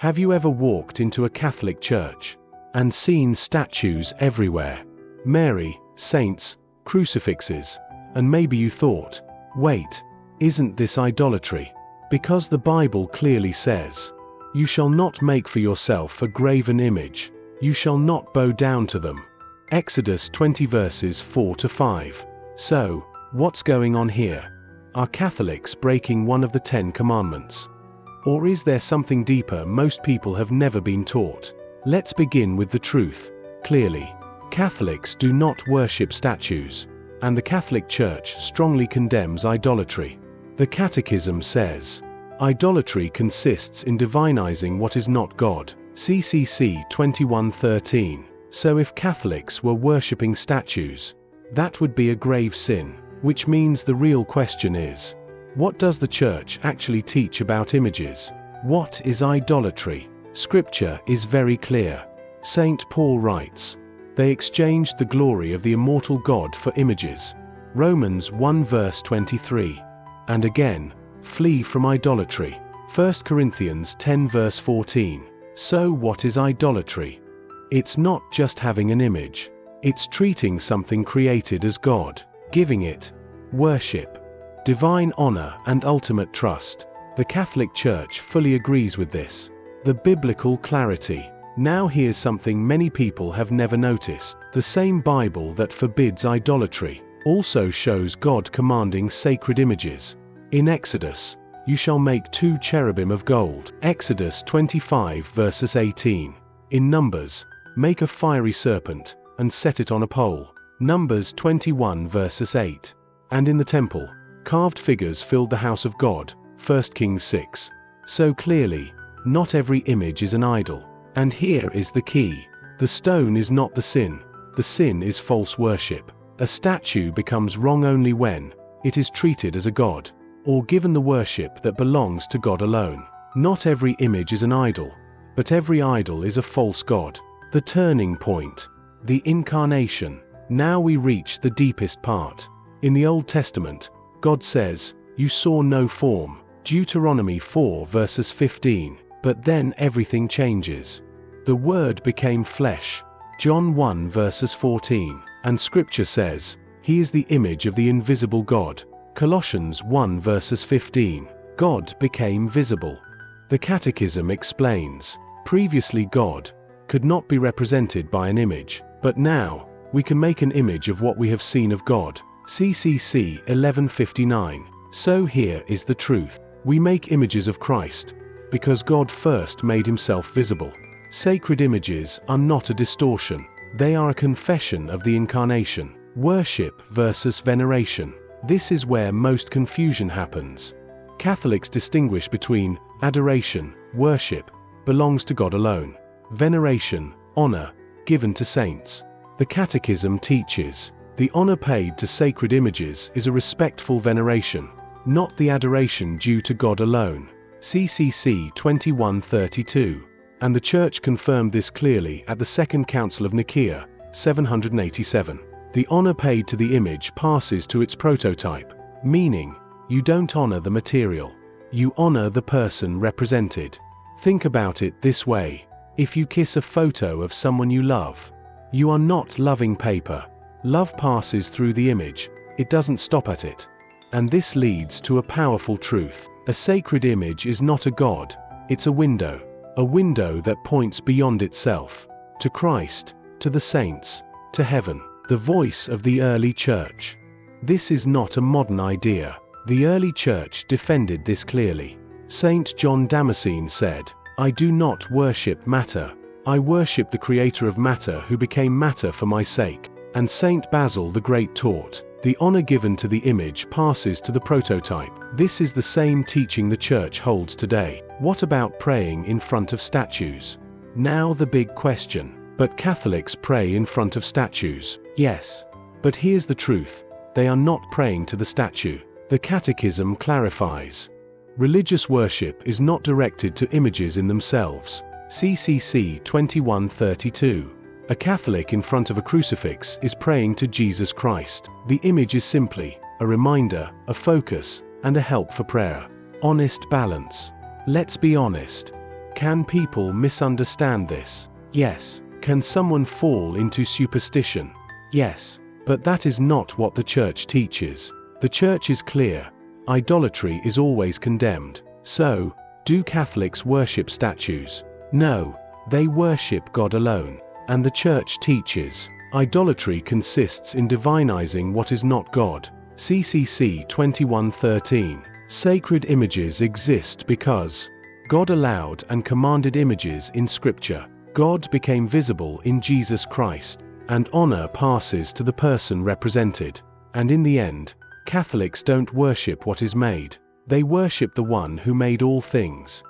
Have you ever walked into a Catholic church and seen statues everywhere? Mary, saints, crucifixes, and maybe you thought, wait, isn't this idolatry? Because the Bible clearly says, you shall not make for yourself a graven image, you shall not bow down to them. Exodus 20 verses 4 to 5. So, what's going on here? Are Catholics breaking one of the 10 commandments? Or is there something deeper most people have never been taught? Let's begin with the truth. Clearly, Catholics do not worship statues, and the Catholic Church strongly condemns idolatry. The Catechism says, idolatry consists in divinizing what is not God. CCC 21:13. So if Catholics were worshipping statues, that would be a grave sin, which means the real question is, what does the Church actually teach about images? What is idolatry? Scripture is very clear. St. Paul writes, they exchanged the glory of the immortal God for images. Romans 1 verse 23. And again, flee from idolatry. 1 Corinthians 10 verse 14. So what is idolatry? It's not just having an image. It's treating something created as God, giving it worship, divine honor, and ultimate trust. The Catholic Church fully agrees with this. The biblical clarity. Now here's something many people have never noticed. The same Bible that forbids idolatry also shows God commanding sacred images. In Exodus, you shall make 2 cherubim of gold. Exodus 25 verses 18. In Numbers, make a fiery serpent, and set it on a pole. Numbers 21 verses 8. And in the temple, carved figures filled the house of God. 1 Kings 6. So clearly, not every image is an idol. And here is the key. The stone is not the sin is false worship. A statue becomes wrong only when it is treated as a god, or given the worship that belongs to God alone. Not every image is an idol, but every idol is a false god. The turning point. The incarnation. Now we reach the deepest part. In the Old Testament, God says, you saw no form. Deuteronomy 4 verses 15. But then everything changes. The Word became flesh. John 1 verses 14. And Scripture says, He is the image of the invisible God. Colossians 1 verses 15. God became visible. The Catechism explains, previously God could not be represented by an image, but now we can make an image of what we have seen of God. CCC 1159. So here is the truth. We make images of Christ because God first made himself visible. Sacred images are not a distortion. They are a confession of the incarnation. Worship versus veneration. This is where most confusion happens. Catholics distinguish between adoration, worship, belongs to God alone. Veneration, honor, given to saints. The Catechism teaches, the honor paid to sacred images is a respectful veneration, not the adoration due to God alone. CCC 2132. And the Church confirmed this clearly at the Second Council of Nicaea, 787. The honor paid to the image passes to its prototype, meaning, you don't honor the material, you honor the person represented. Think about it this way. If you kiss a photo of someone you love, you are not loving paper. Love passes through the image, it doesn't stop at it. And this leads to a powerful truth. A sacred image is not a god, it's a window that points beyond itself, to Christ, to the saints, to heaven, the voice of the early church. This is not a modern idea. The early church defended this clearly. Saint John Damascene said, I do not worship matter, I worship the creator of matter who became matter for my sake. And Saint Basil the Great taught, the honor given to the image passes to the prototype. This is the same teaching the Church holds today. What about praying in front of statues? Now the big question. But Catholics pray in front of statues. Yes. But here's the truth. They are not praying to the statue. The Catechism clarifies. Religious worship is not directed to images in themselves. CCC 2132. A Catholic in front of a crucifix is praying to Jesus Christ. The image is simply a reminder, a focus, and a help for prayer. Honest balance. Let's be honest. Can people misunderstand this? Yes. Can someone fall into superstition? Yes. But that is not what the church teaches. The church is clear. Idolatry is always condemned. So, do Catholics worship statues? No. They worship God alone. And the church teaches, idolatry consists in divinizing what is not God. CCC 21:13. Sacred images exist because God allowed and commanded images in Scripture. God became visible in Jesus Christ, and honor passes to the person represented. And in the end, Catholics don't worship what is made. They worship the one who made all things.